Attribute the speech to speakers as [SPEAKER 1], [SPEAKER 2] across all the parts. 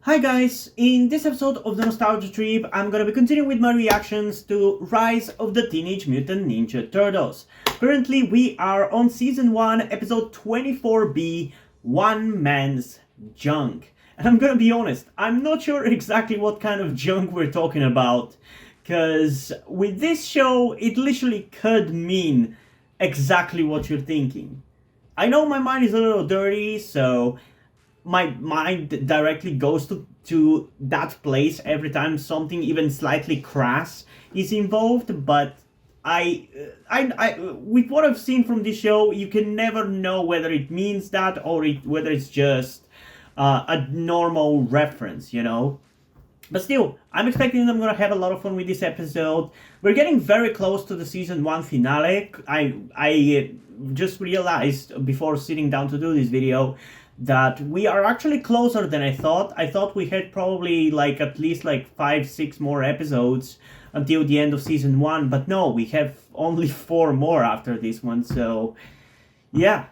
[SPEAKER 1] Hi guys, in this episode of the Nostalgia Trip, I'm gonna be continuing with my reactions to Rise of the Teenage Mutant Ninja Turtles. Currently, we are on Season 1, Episode 24B, One Man's Junk. And I'm gonna be honest, I'm not sure exactly what kind of junk we're talking about, because with this show, it literally could mean exactly what you're thinking. I know my mind is a little dirty, so my mind directly goes to that place every time something even slightly crass is involved, but I with what I've seen from this show, you can never know whether it means that or whether it's just a normal reference, you know? But still, I'm expecting I'm gonna have a lot of fun with this episode. We're getting very close to the season 1 finale. I just realized before sitting down to do this video that we are actually closer than I thought. I thought we had probably at least 5-6 more episodes until the end of season 1, but no, we have only 4 more after this one, so yeah,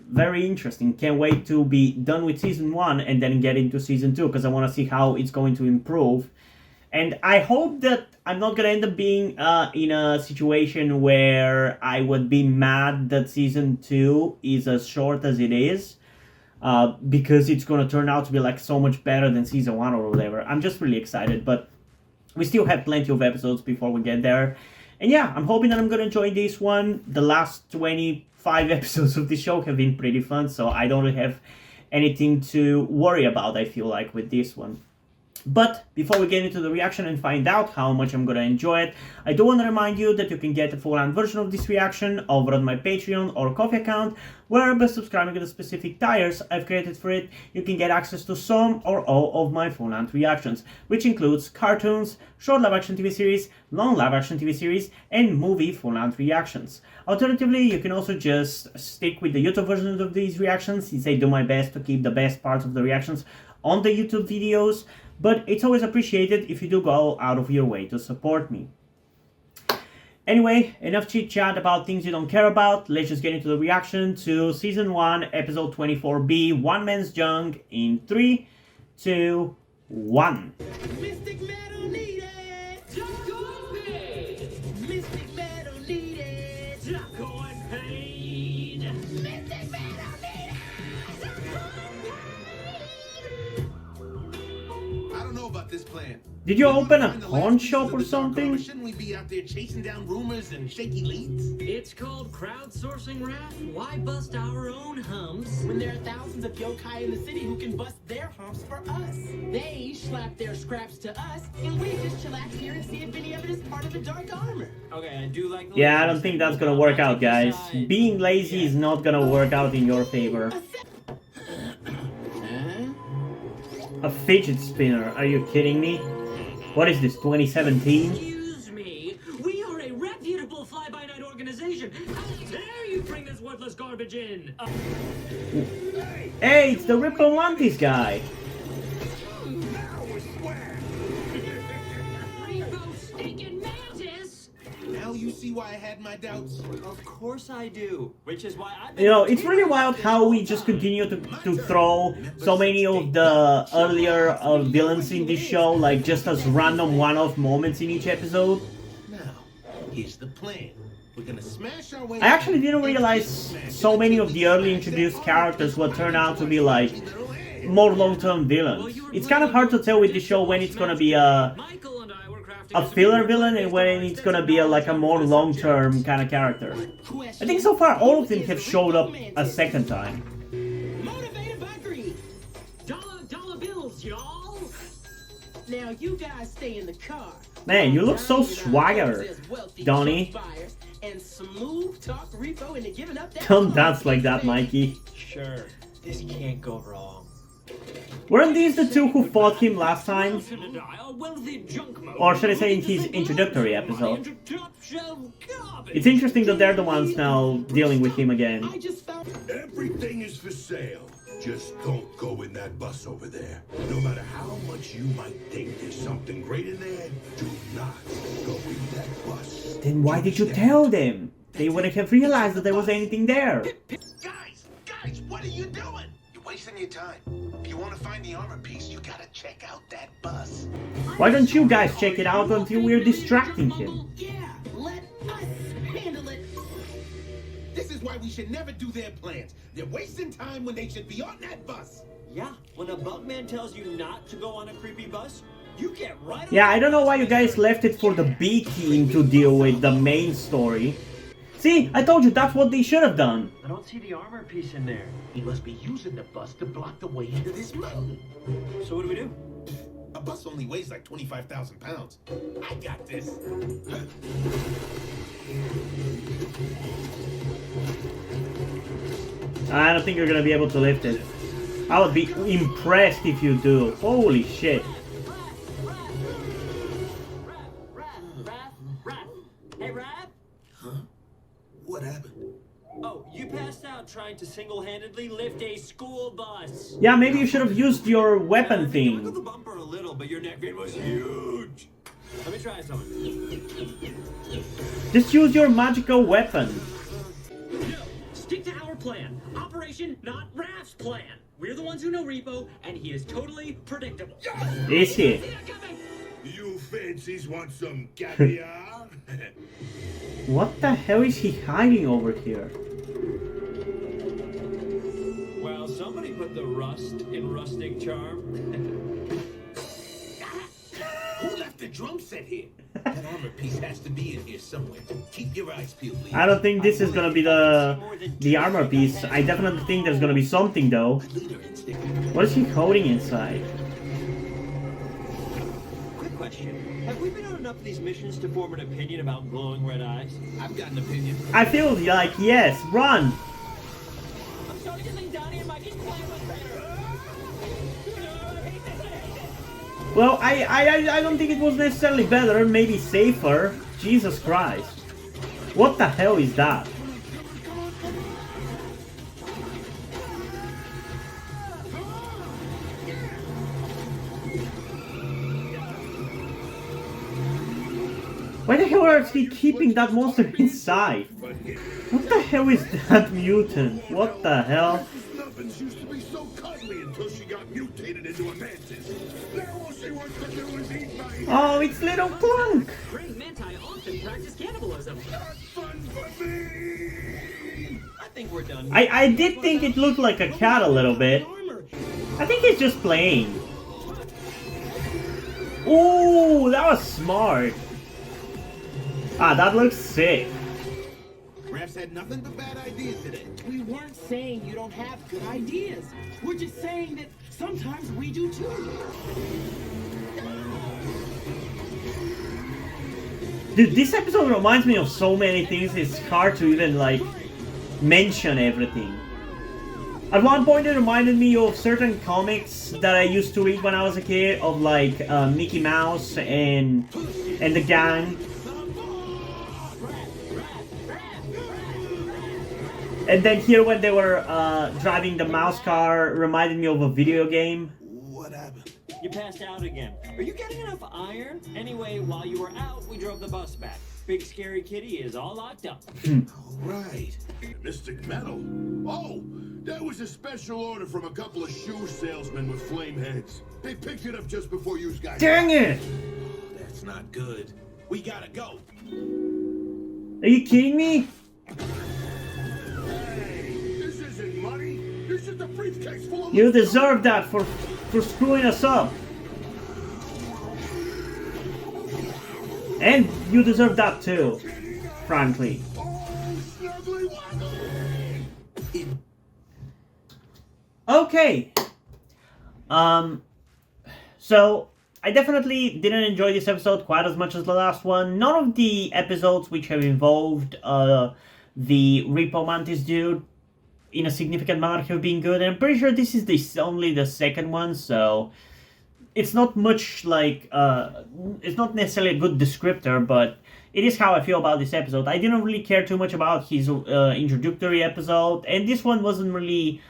[SPEAKER 1] very interesting. Can't wait to be done with season 1 and then get into season 2, because I want to see how it's going to improve. And I hope that I'm not gonna end up being in a situation where I would be mad that season 2 is as short as it is. Because it's gonna turn out to be so much better than season 1 or whatever. I'm just really excited, but we still have plenty of episodes before we get there. And yeah, I'm hoping that I'm gonna enjoy this one. The last 25 episodes of the show have been pretty fun, so I don't really have anything to worry about, I feel like, with this one. But before we get into the reaction and find out how much I'm gonna enjoy it, I do want to remind you that you can get a full-on version of this reaction over on my Patreon or Ko-fi account, where by subscribing to the specific tiers I've created for it, you can get access to some or all of my full-on reactions, which includes cartoons, short live-action TV series, long live-action TV series, and movie full-on reactions. Alternatively, you can also just stick with the YouTube version of these reactions, since I do my best to keep the best parts of the reactions on the YouTube videos, but it's always appreciated if you do go out of your way to support me. Anyway, enough chit chat about things you don't care about. Let's just get into the reaction to Season 1, Episode 24B, One Man's Junk, in 3, 2, 1.
[SPEAKER 2] Mystic metal needed. Taco and paid. Mystic metal needed. Taco and paid. Mystic metal needed. Taco and paid.
[SPEAKER 3] I don't know about this plan.
[SPEAKER 1] Did you open a pawn shop or something?
[SPEAKER 3] Shouldn't we be out there chasing down rumors and shaky leads?
[SPEAKER 2] It's called crowdsourcing, Raph. Why bust our own humps when there are thousands of yokai in the city who can bust their humps for us? They slap their scraps to us, and we just chillax here and see if any of it is part of the dark armor. Okay, I do like.
[SPEAKER 1] Yeah, I don't think that's gonna work out, guys. Being lazy is not gonna work out in your favor. A fidget spinner? Are you kidding me? What is this, 2017?
[SPEAKER 2] Excuse me, we are a reputable fly-by-night organization. How dare you bring this worthless garbage in?
[SPEAKER 1] Hey, it's the Ripple Monkeys guy.
[SPEAKER 2] Rainbow stinking mantis!
[SPEAKER 3] Now you see why I had my doubts.
[SPEAKER 2] Of course I do. Which is why I.
[SPEAKER 1] You know, it's really wild how we just continue to throw so many of the earlier villains in this show, just as random one-off moments in each episode.
[SPEAKER 3] Now, here's the plan. We're gonna smash our way.
[SPEAKER 1] I actually didn't realize so many of the early introduced characters would turn out to be more long-term villains. It's kind of hard to tell with this show when it's gonna be a filler villain and when it's gonna be a more long-term kind of character. I think so far all of them have showed up a second time.
[SPEAKER 2] Motivated by greed. Dollar bills, y'all. Now you guys stay in the car.
[SPEAKER 1] Man, you look so swagger, Donnie.
[SPEAKER 2] And smooth talk repo into giving up that.
[SPEAKER 1] Don't dance like that, Mikey.
[SPEAKER 4] Sure, this can't go wrong.
[SPEAKER 1] Weren't these the two who fought him last time? Or should I say in his introductory episode? It's interesting that they're the ones now dealing with him again.
[SPEAKER 2] I just found.
[SPEAKER 5] Everything is for sale. Just don't go in that bus over there. No matter how much you might think there's something great in there, do not go in that bus.
[SPEAKER 1] Then why did you tell them? They wouldn't have realized that there was anything there.
[SPEAKER 3] Guys, what are you doing? You wasting your time. If you want to find the armor piece, you gotta check out that bus.
[SPEAKER 1] Why don't you guys check it out until we're distracting him?
[SPEAKER 2] Yeah, let us handle it.
[SPEAKER 3] This is why we should never do their plans. They're wasting time when they should be on that bus.
[SPEAKER 4] Yeah, when a bugman tells you not to go on a creepy bus, you get right on.
[SPEAKER 1] Yeah, I don't know why you guys left it for the B team to deal with the main story. See, I told you that's what they should have done.
[SPEAKER 4] I don't see the armor piece in there.
[SPEAKER 3] He must be using the bus to block the way into this mountain.
[SPEAKER 4] So what do we do?
[SPEAKER 3] A bus only weighs like 25,000 pounds. I got this.
[SPEAKER 1] I don't think you're gonna be able to lift it. I would be impressed if you do. Holy shit.
[SPEAKER 4] Hey, Rap?
[SPEAKER 3] What happened?
[SPEAKER 4] Oh, you passed out trying to single-handedly lift a school bus.
[SPEAKER 1] Yeah, maybe you should have used your weapon
[SPEAKER 4] You wiggled the
[SPEAKER 1] thing.
[SPEAKER 4] bumper a little, but your neck fin was huge. Let me try something.
[SPEAKER 1] Just use your magical weapon.
[SPEAKER 2] No, stick to our plan. Operation, not Raph's plan. We're the ones who know Repo, and he is totally predictable.
[SPEAKER 1] Is he?
[SPEAKER 2] See that coming?
[SPEAKER 5] You fancies want some caviar?
[SPEAKER 1] What the hell is he hiding over here?
[SPEAKER 4] Well, somebody put the rust in rustic charm.
[SPEAKER 3] Who left the drum set here? That armor piece has to be in here somewhere. Keep your eyes peeled, please.
[SPEAKER 1] I don't think this is gonna be the armor piece. I definitely think there's gonna be something though.
[SPEAKER 3] Leader instinct.
[SPEAKER 1] What is he holding inside?
[SPEAKER 4] Quick question. Have we been on enough of these missions to form an opinion about glowing red eyes?
[SPEAKER 3] I've got an opinion.
[SPEAKER 1] I feel like yes, run!
[SPEAKER 2] I'm starting to think Donnie and Mikey's plan was better. I hate this, I hate this.
[SPEAKER 1] Well, I don't think it was necessarily better, maybe safer. Jesus Christ. What the hell is that? Why the hell are they keeping that monster inside? What the hell is that mutant? What the hell?
[SPEAKER 5] Nubbins used to be so cuddly until she got mutated into a mantis. Now all she wants to do is eat my head.
[SPEAKER 1] Oh, it's little Clunk!
[SPEAKER 2] Praying manti often practice cannibalism.
[SPEAKER 5] Not fun for me!
[SPEAKER 4] I think we're done.
[SPEAKER 1] I did think it looked like a cat a little bit. I think he's just playing. Ooh, that was smart. Ah, that looks sick.
[SPEAKER 3] Raph's had nothing but bad ideas today.
[SPEAKER 2] We weren't saying you don't have good ideas. We're just saying that sometimes we do too.
[SPEAKER 1] Dude, this episode reminds me of so many things, it's hard to even, like, mention everything. At one point it reminded me of certain comics that I used to read when I was a kid, of like Mickey Mouse and the gang. And then here when they were driving the mouse car reminded me of a video game.
[SPEAKER 3] What happened?
[SPEAKER 4] You passed out again. Are you getting enough iron? Anyway, while you were out, we drove the bus back. Big scary kitty is all locked up.
[SPEAKER 3] All right.
[SPEAKER 5] Mystic metal. Oh, that was a special order from a couple of shoe salesmen with flame heads. They picked it up just before you guys.
[SPEAKER 1] Dang it!
[SPEAKER 3] That's not good. We gotta go.
[SPEAKER 1] Are you kidding me?
[SPEAKER 5] Hey, this isn't money. This is a briefcase full of.
[SPEAKER 1] You deserve that for screwing us up. And you deserve that too, frankly.
[SPEAKER 5] Oh, snuggly wuggly.
[SPEAKER 1] Okay. So I definitely didn't enjoy this episode quite as much as the last one. None of the episodes which have involved the Repo Mantis dude in a significant manner have been good. And I'm pretty sure this is only the second one, so it's not much like it's not necessarily a good descriptor, but it is how I feel about this episode. I didn't really care too much about his introductory episode, and this one wasn't really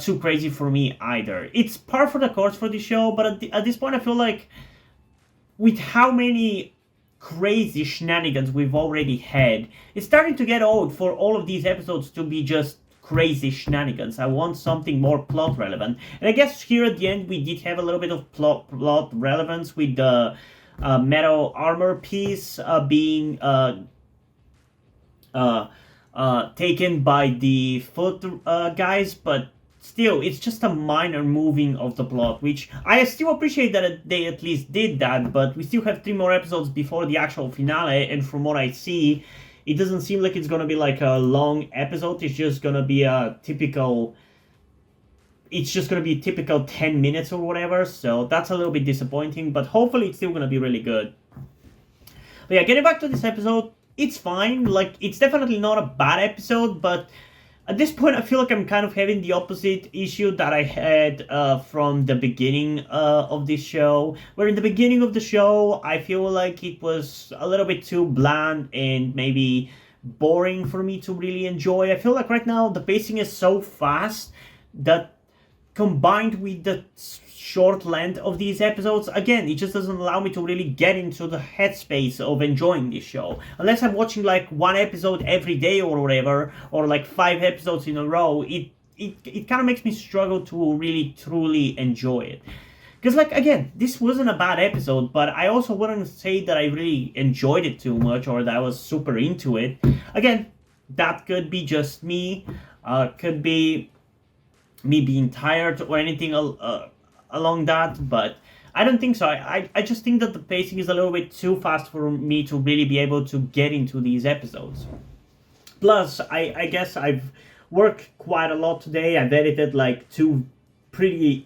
[SPEAKER 1] too crazy for me either. It's par for the course for the show, but at this point I feel like with how many crazy shenanigans we've already had, it's starting to get old for all of these episodes to be just crazy shenanigans. I want something more plot relevant. And I guess here at the end we did have a little bit of plot relevance with the metal armor piece being taken by the foot guys, but still, it's just a minor moving of the plot, which I still appreciate that they at least did that, but we still have 3 more episodes before the actual finale, and from what I see, it doesn't seem like it's gonna be like a long episode. It's just gonna be a typical... It's just gonna be a typical 10 minutes or whatever, so that's a little bit disappointing, but hopefully it's still gonna be really good. But yeah, getting back to this episode, it's fine. Like, it's definitely not a bad episode, but at this point I feel like I'm kind of having the opposite issue that I had from the beginning of this show, where in the beginning of the show I feel like it was a little bit too bland and maybe boring for me to really enjoy. I feel like right now the pacing is so fast that, combined with the short length of these episodes, again, it just doesn't allow me to really get into the headspace of enjoying this show. Unless I'm watching like 1 episode every day or whatever, or like 5 episodes in a row, it kind of makes me struggle to really truly enjoy it. Because, like, again, this wasn't a bad episode, but I also wouldn't say that I really enjoyed it too much or that I was super into it. Again, that could be just me, could be me being tired or anything along that, but I don't think so. I just think that the pacing is a little bit too fast for me to really be able to get into these episodes. Plus, I guess I've worked quite a lot today. I've edited like 2 pretty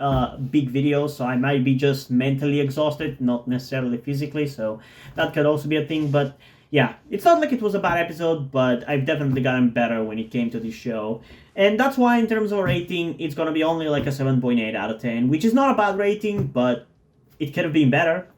[SPEAKER 1] big videos, so I might be just mentally exhausted, not necessarily physically, so that could also be a thing. But yeah, it's not like it was a bad episode, but I've definitely gotten better when it came to this show. And that's why, in terms of rating, it's gonna be only like a 7.8 out of 10, which is not a bad rating, but it could have been better.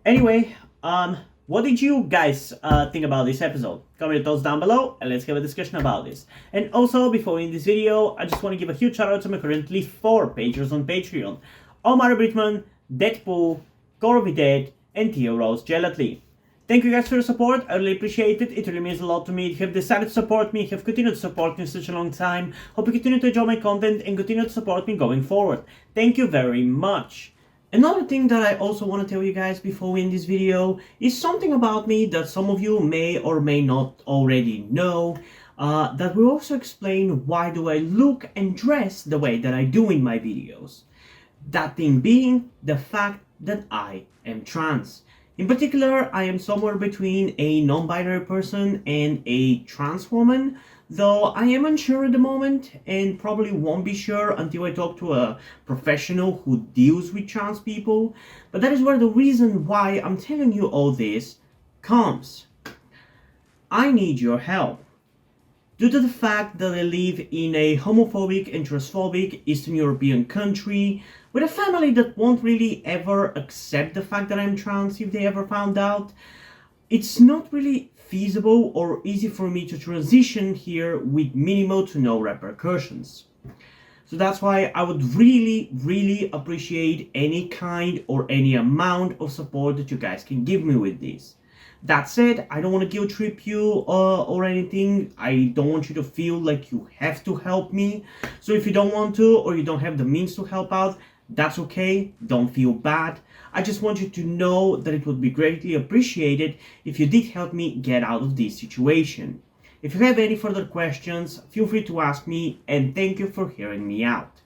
[SPEAKER 1] Anyway, what did you guys think about this episode? Comment your thoughts down below, and let's have a discussion about this. And also, before we end this video, I just want to give a huge shout out to my currently 4 patrons on Patreon: Omar Britman, Deadpool, Corby Dead, and Theo Rose Gelatly. Thank you guys for your support. I really appreciate it. It really means a lot to me. You have decided to support me, have continued to support me for such a long time. Hope you continue to enjoy my content and continue to support me going forward. Thank you very much. Another thing that I also want to tell you guys before we end this video is something about me that some of you may or may not already know. That will also explain why do I look and dress the way that I do in my videos. That thing being the fact that I am trans. In particular, I am somewhere between a non-binary person and a trans woman, though I am unsure at the moment and probably won't be sure until I talk to a professional who deals with trans people. But that is where the reason why I'm telling you all this comes. I need your help. Due to the fact that I live in a homophobic and transphobic Eastern European country, with a family that won't really ever accept the fact that I'm trans if they ever found out, it's not really feasible or easy for me to transition here with minimal to no repercussions. So that's why I would really appreciate any kind or any amount of support that you guys can give me with this. That said, I don't want to guilt trip you or anything. I don't want you to feel like you have to help me. So if you don't want to, or you don't have the means to help out, that's okay. Don't feel bad. I just want you to know that it would be greatly appreciated if you did help me get out of this situation. If you have any further questions, feel free to ask me, and thank you for hearing me out.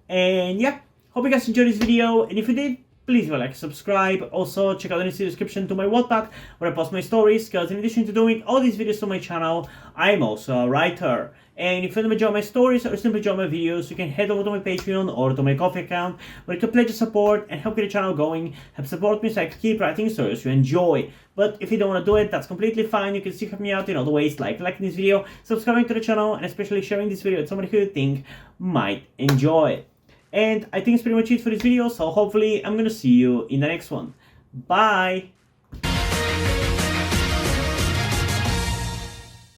[SPEAKER 1] And yeah, hope you guys enjoyed this video, and if you did, please leave a like, subscribe. Also, check out the description to my Wattpad, where I post my stories, because in addition to doing all these videos on my channel, I'm also a writer. And if you enjoy my stories or simply enjoy my videos, you can head over to my Patreon or to my Ko-fi account, where you can pledge your support and help get the channel going, help support me so I can keep writing stories you enjoy. But if you don't want to do it, that's completely fine. You can still help me out in other ways, like liking this video, subscribing to the channel, and especially sharing this video with somebody who you think might enjoy it. And I think it's pretty much it for this video, so hopefully I'm gonna see you in the next one. Bye!